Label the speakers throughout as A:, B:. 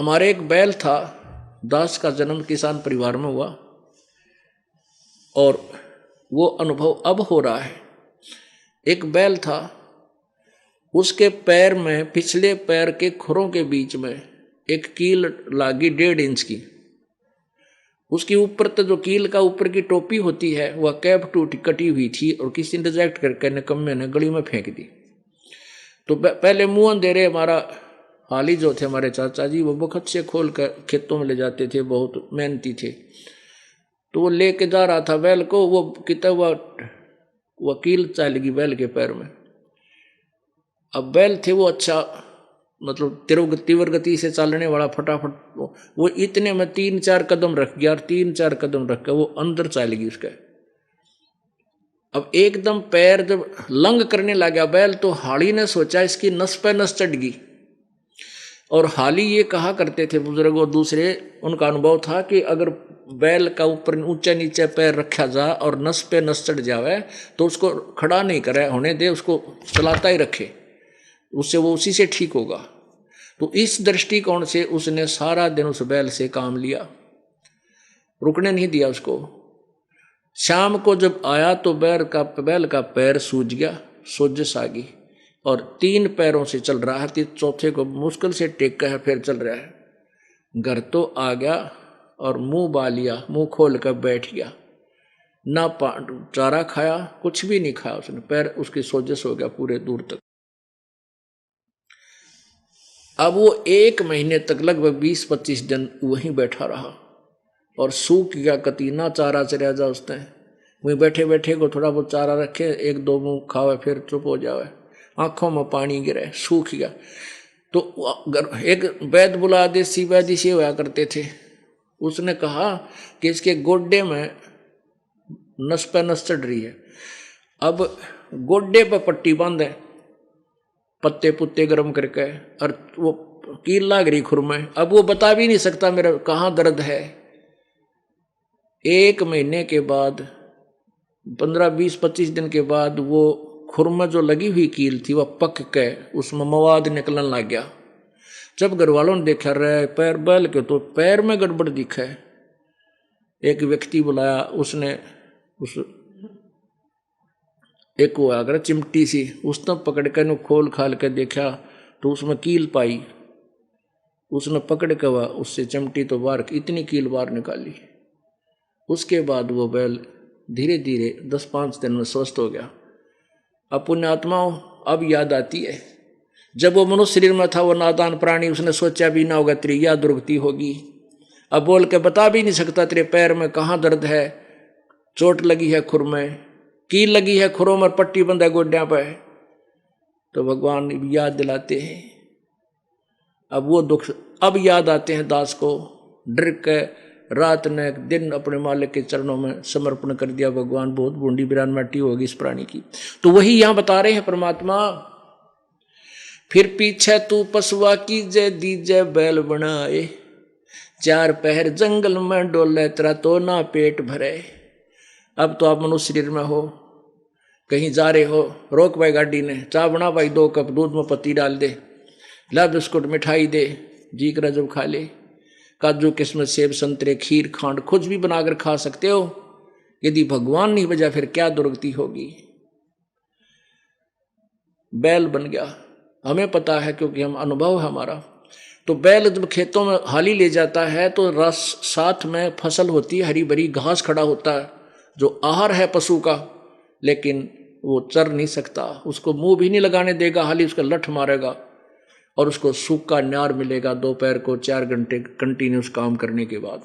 A: हमारे एक बैल था, दास का जन्म किसान परिवार में हुआ और वो अनुभव अब हो रहा है। एक बैल था, उसके पैर में, पिछले पैर के खुरों के बीच में एक कील लागी 1.5 इंच की। उसकी ऊपर तो जो कील का ऊपर की टोपी होती है वह कैप टूटी कटी हुई थी और किसी ने रिजेक्ट करके निकम्मे ने गली में फेंक दी। तो पहले मुंह अंधेरे हमारा हाली जो थे हमारे चाचा जी, वो बखत से खोल कर खेतों में ले जाते थे, बहुत मेहनती थे। तो वो लेके जा रहा था बैल को, वो कितना वकील चल गई बैल के पैर में। अब बैल थे वो अच्छा, मतलब तीव्र गति से चलने वाला, फटाफट वो इतने में 3-4 कदम रख गया और 3-4 कदम रख कर वो अंदर चल गई उसके। अब एकदम पैर जब लंग करने लगा बैल, तो हाली ने सोचा इसकी नस पे नस चढ़ गई। और हाली ये कहा करते थे बुजुर्ग और दूसरे, उनका अनुभव था कि अगर बैल का ऊपर ऊंचे नीचे पैर रखा जा और नस पे नस चढ़ जावे तो उसको खड़ा नहीं करे होने दे, उसको चलाता ही रखे, उससे वो उसी से ठीक होगा। तो इस दृष्टिकोण से उसने सारा दिन उस बैल से काम लिया, रुकने नहीं दिया उसको। शाम को जब आया तो बैल का पैर सूज गया, सोजस आ गई और 3 पैरों से चल रहा है, चौथे को मुश्किल से टेका है, फिर चल रहा है। घर तो आ गया और मुंह बा लिया, मुंह खोल कर बैठ गया, ना चारा खाया, कुछ भी नहीं खाया उसने, पैर उसकी सोजस हो गया पूरे दूर तक। अब वो 1 महीने तक लगभग 20-25 दिन वहीं बैठा रहा और सूख गया कति, ना चारा चरा जा उसने। वहीं बैठे बैठे को थोड़ा बहुत चारा रखे, 1-2 मुंह खावे, फिर चुप हो जावे, आंखों में पानी गिरे, सूख गया। तो एक वैद्य बुला, देसी वैद्य से होया करते थे, उसने कहा कि इसके गोड्डे में नस पे नस चढ़ रही है। अब गोड्डे पे पट्टी बांधे, पत्ते पुत्ते गर्म करके, और वो कील लाग रही खुर में। अब वो बता भी नहीं सकता मेरा कहाँ दर्द है। 1 महीने के बाद, 15-20-25 दिन के बाद वो खुर में जो लगी हुई कील थी वह पक के उसमें मवाद निकलने लग गया। जब घर वालों ने देखा रहे पैर बैल के, तो पैर में गड़बड़ दिखा है। एक व्यक्ति बुलाया, उसने उस एक वो अगर चिमटी सी उसने पकड़ के न खोल खाल के देखा तो उसमें कील पाई। उसने पकड़ के वह उससे चिमटी तो बाहर, इतनी कील बाहर निकाली। उसके बाद वो बैल धीरे धीरे 10-5 दिन में स्वस्थ हो गया। अब पुण्यात्माओं, अब याद आती है, जब वो मनुष्य शरीर में था वो नादान प्राणी, उसने सोचा भी ना होगा तेरी यह दुर्गति होगी। अब बोल के बता भी नहीं सकता तेरे पैर में कहाँ दर्द है, चोट लगी है खुर में, कील लगी है खुरों में, पट्टी बंद है गोड्या पर। तो भगवान याद दिलाते हैं। अब वो दुख अब याद आते हैं दास को। डर के रात ने दिन अपने मालिक के चरणों में समर्पण कर दिया। भगवान बहुत बूंदी बिरान माटी होगी इस प्राणी की। तो वही यहां बता रहे हैं परमात्मा, फिर पीछे तू पशुआ कीजे दीजे बैल बनाए, 4 पहर जंगल में डोले तेरा तो ना पेट भरे। अब तो आप मनुष्य शरीर में हो, कहीं जा रहे हो, रोक भाई गाड़ी ने, चाय बना भाई, 2 कप दूध में पत्ती डाल दे, ला बिस्कुट मिठाई दे, जी कर जब खा ले, काजू किस्मत सेब संतरे खीर खांड कुछ भी बनाकर खा सकते हो। यदि भगवान नहीं बजा फिर क्या दुर्गति होगी। बैल बन गया, हमें पता है क्योंकि हम अनुभव है हमारा। तो बैल जब खेतों में हाली ले जाता है तो रस साथ में फसल होती है, हरी भरी घास खड़ा होता है जो आहार है पशु का, लेकिन वो चर नहीं सकता, उसको मुंह भी नहीं लगाने देगा, हाली उसका लठ मारेगा और उसको सूखा न्यार मिलेगा दोपहर को 4 घंटे कंटिन्यूस काम करने के बाद।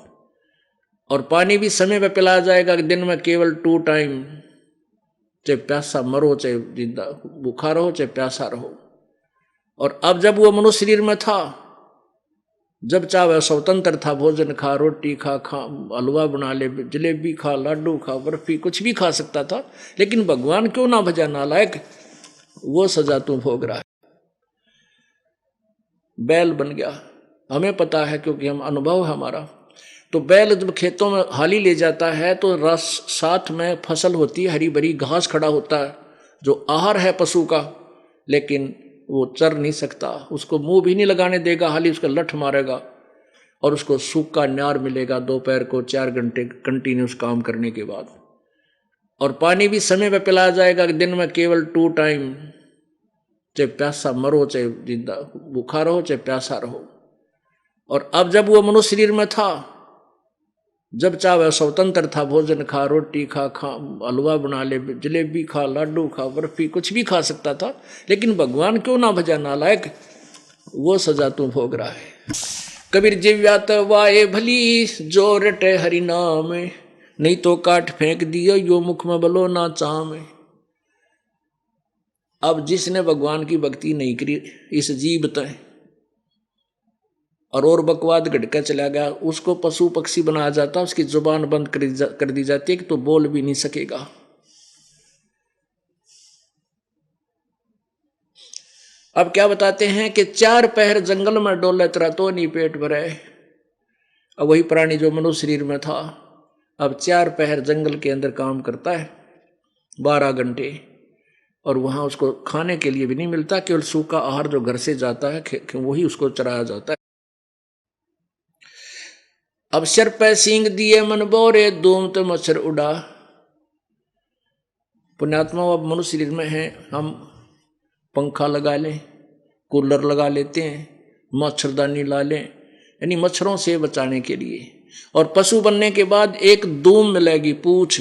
A: और पानी भी समय पे पिलाया जाएगा, दिन में केवल 2 टाइम, चाहे प्यासा मरो चाहे जिंदा, भूखा रहो चाहे प्यासा रहो। और अब जब वो मनुष्य शरीर में था, जब चाहे स्वतंत्र था, भोजन खा, रोटी खा, हलवा बना ले, जलेबी खा, लाडू खा, बर्फी, कुछ भी खा सकता था। लेकिन भगवान क्यों ना भजा नालायक, वो सजा तू भोग रहा है। बैल बन गया, हमें पता है क्योंकि हम अनुभव है हमारा। तो बैल जब खेतों में हाली ले जाता है तो रस साथ में फसल होती है, हरी भरी घास खड़ा होता है जो आहार है पशु का, लेकिन वो चर नहीं सकता, उसको मुंह भी नहीं लगाने देगा, हाली उसका लठ मारेगा और उसको सूखा न्यार मिलेगा दोपहर को 4 घंटे कंटिन्यूस काम करने के बाद, और पानी भी समय पे पिलाया जाएगा, दिन में केवल 2 टाइम, चाहे प्यासा मरो चाहे जिंदा, भूखा रहो चाहे प्यासा रहो। और अब जब वो मनुष्य शरीर में था, जब चाहे स्वतंत्र था, भोजन खा, रोटी खा, हलवा बना ले, जलेबी खा, लाडू खा, बर्फी, कुछ भी खा सकता था। लेकिन भगवान क्यों ना भजा नालायक, वो सजा तू भोग रहा है। कबीर जिव्यात वाए भली जो रटे हरि नाम, नहीं तो काट फेंक दियो यो मुख में बलो ना चाम। अब जिसने भगवान की भक्ति नहीं करी इस जीव तय और बकवाद घटका चला गया, उसको पशु पक्षी बनाया जाता, उसकी जुबान बंद कर दी जाती है कि तो बोल भी नहीं सकेगा। अब क्या बताते हैं कि 4 पहर जंगल में डोले तेरा तो नहीं पेट भरे। अब वही प्राणी जो मनुष्य शरीर में था अब 4 पहर जंगल के अंदर काम करता है 12 घंटे, और वहां उसको खाने के लिए भी नहीं मिलता, केवल सूखा आहार जो घर से जाता है वही उसको चराया जाता है। अब सिर पे सींग दिए मन बोरे धूम तो मच्छर उड़ा। पुण्यात्मा अब मनुष्य शरीर में है, हम पंखा लगा लें, कूलर लगा लेते हैं, मच्छरदानी ला लें, यानी मच्छरों से बचाने के लिए। और पशु बनने के बाद एक धूम मिलेगी पूछ।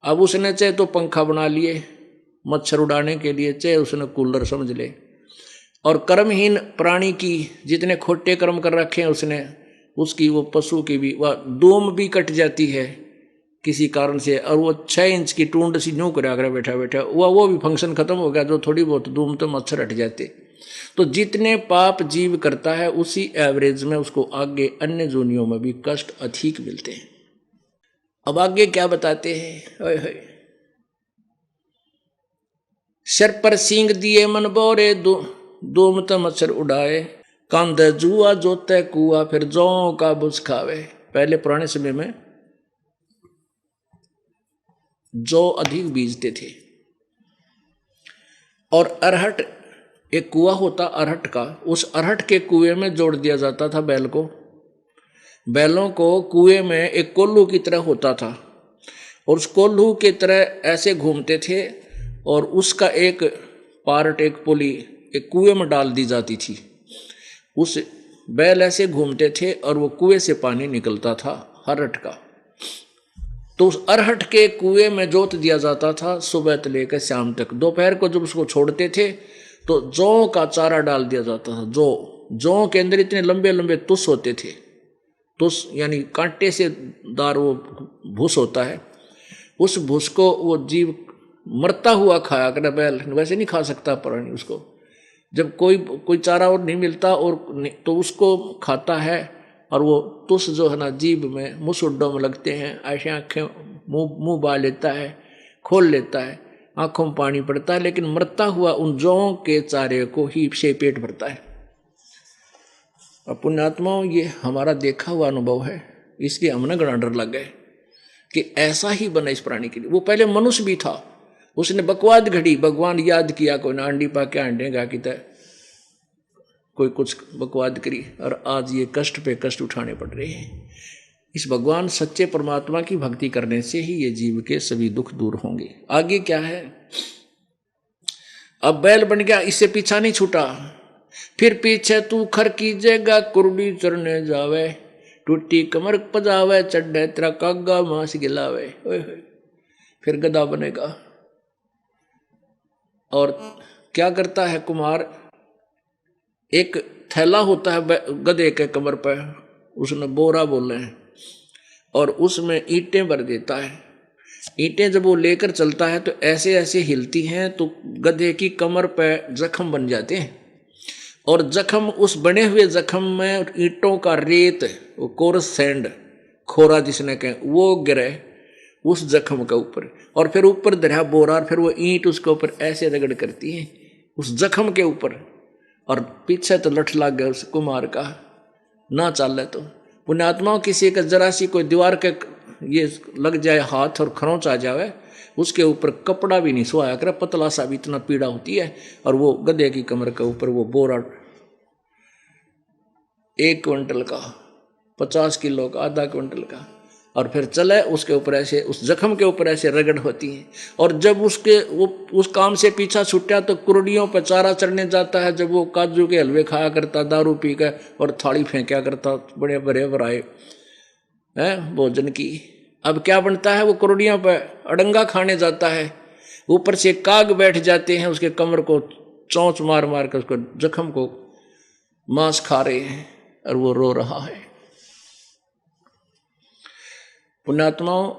A: अब उसने चाहे तो पंखा बना लिए मच्छर उड़ाने के लिए, चाहे उसने कूलर समझ ले। और कर्महीन प्राणी की जितने खोटे कर्म कर रखे हैं उसने, उसकी वो पशु की भी वह धूम भी कट जाती है किसी कारण से, और वो 6 इंच की टूंड सी न्यू कर बैठा बैठा वो भी फंक्शन खत्म हो गया, जो थोड़ी बहुत धूम तो मच्छर हट जाते। तो जितने पाप जीव करता है उसी एवरेज में उसको आगे अन्य जोनियों में भी कष्ट अधिक मिलते हैं। अब आगे क्या बताते हैं, सिर पर सींग दिए मन बोरे धूम तो मच्छर उड़ाए, कांधे जुआ जोते कुआ फिर जौ का बुझ खावे। पहले पुराने समय में जौ अधिक बीजते थे, और अरहट एक कुआ होता अरहट का, उस अरहट के कुएं में जोड़ दिया जाता था बैल को। बैलों को कुएं में एक कोल्हू की तरह होता था, और उस कोल्हू की तरह ऐसे घूमते थे, और उसका एक पार्ट एक पुली एक कुएं में डाल दी जाती थी। उस बैल ऐसे घूमते थे और वो कुएं से पानी निकलता था अरहट का। तो उस अरहट के कुएं में जोत दिया जाता था सुबह से लेकर शाम तक। दोपहर को जब उसको छोड़ते थे तो जौ का चारा डाल दिया जाता था। जौ के अंदर इतने लंबे लंबे तुस होते थे, तुस यानी कांटे से दार वो भूस होता है, उस भूस को वो जीव मरता हुआ खाया करे। बैल वैसे नहीं खा सकता प्राणी, उसको जब कोई चारा और नहीं मिलता और तो उसको खाता है, और वो तुस जो है ना जीभ में मुसुड्डों में लगते हैं, ऐसे आँखें मुंह बाल लेता है, खोल लेता है, आंखों में पानी पड़ता है, लेकिन मरता हुआ उन जौ के चारे को ही से पेट भरता है। और पुण्यात्माओं ये हमारा देखा हुआ अनुभव है, इसलिए हमने घना डर लग गए कि ऐसा ही बना इस प्राणी के लिए। वो पहले मनुष्य भी था, उसने बकवाद घड़ी, भगवान याद किया, कोई ना अंडी पा के अंडेगा की तरह कोई कुछ बकवाद करी, और आज ये कष्ट पे कष्ट उठाने पड़ रहे हैं। इस भगवान सच्चे परमात्मा की भक्ति करने से ही ये जीव के सभी दुख दूर होंगे। आगे क्या है, अब बैल बन गया, इससे पीछा नहीं छूटा, फिर पीछे तू खर कीजेगा, कुर्डी चरने जावे, टूटी कमर पजावे, चढ़े तेरा कागा मांस गिलावे। फिर गधा बनेगा। और क्या करता है कुमार, एक थैला होता है गधे के कमर पर, उसने बोरा बोले हैं, और उसमें ईंटें भर देता है। ईंटें जब वो लेकर चलता है तो ऐसे ऐसे हिलती हैं तो गधे की कमर पर जख्म बन जाते हैं, और जख्म उस बने हुए जख्म में ईंटों का रेत, वो कोरस सैंड खोरा जिसने कहे, वो गिरे उस जख्म के ऊपर, और फिर ऊपर दरिया बोरा, और फिर वो ईंट उसके ऊपर ऐसे रगड़ करती है उस जख्म के ऊपर, और पीछे तो लठ लग गया उस कुमार का, ना चल तो। पुण्यात्माओं किसी का जरा सी कोई दीवार के ये लग जाए हाथ और खरोंच आ जाए, उसके ऊपर कपड़ा भी नहीं सोया करे, पतला सा भी इतना पीड़ा होती है, और वो गधे की कमर के ऊपर वो बोरा। 1 क्विंटल का, 50 किलो का, आधा क्विंटल का, और फिर चले उसके ऊपर ऐसे, उस जख्म के ऊपर ऐसे रगड़ होती है। और जब उसके वो उस काम से पीछा छुट्टा तो कुरडियों पर चारा चढ़ने जाता है। जब वो काजू के हलवे खाया करता, दारू पी कर और थाली फेंका करता बड़े बड़े बराए हैं भोजन की, अब क्या बनता है, वो कुरडियों पर अड़ंगा खाने जाता है, ऊपर से काग बैठ जाते हैं, उसके कमर को चोंच मार मार कर उसको जख्म को मांस खा रहे हैं और वो रो रहा है। पुण्यात्माओं,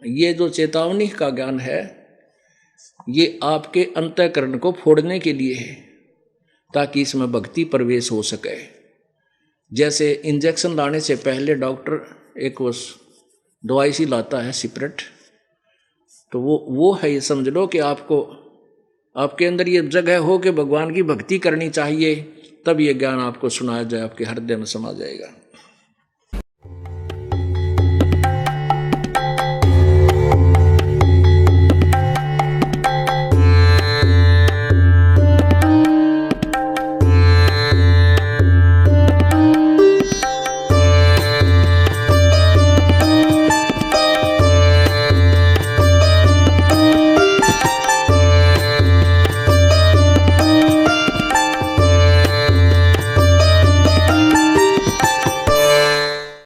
A: ये जो चेतावनी का ज्ञान है ये आपके अंतःकरण को फोड़ने के लिए है, ताकि इसमें भक्ति प्रवेश हो सके। जैसे इंजेक्शन लाने से पहले डॉक्टर एक वो दवाई सी लाता है सिपरेट, तो वो है, ये समझ लो कि आपको आपके अंदर ये जगह हो कि भगवान की भक्ति करनी चाहिए, तब ये ज्ञान आपको सुनाया जाए, आपके हृदय में समा जाएगा।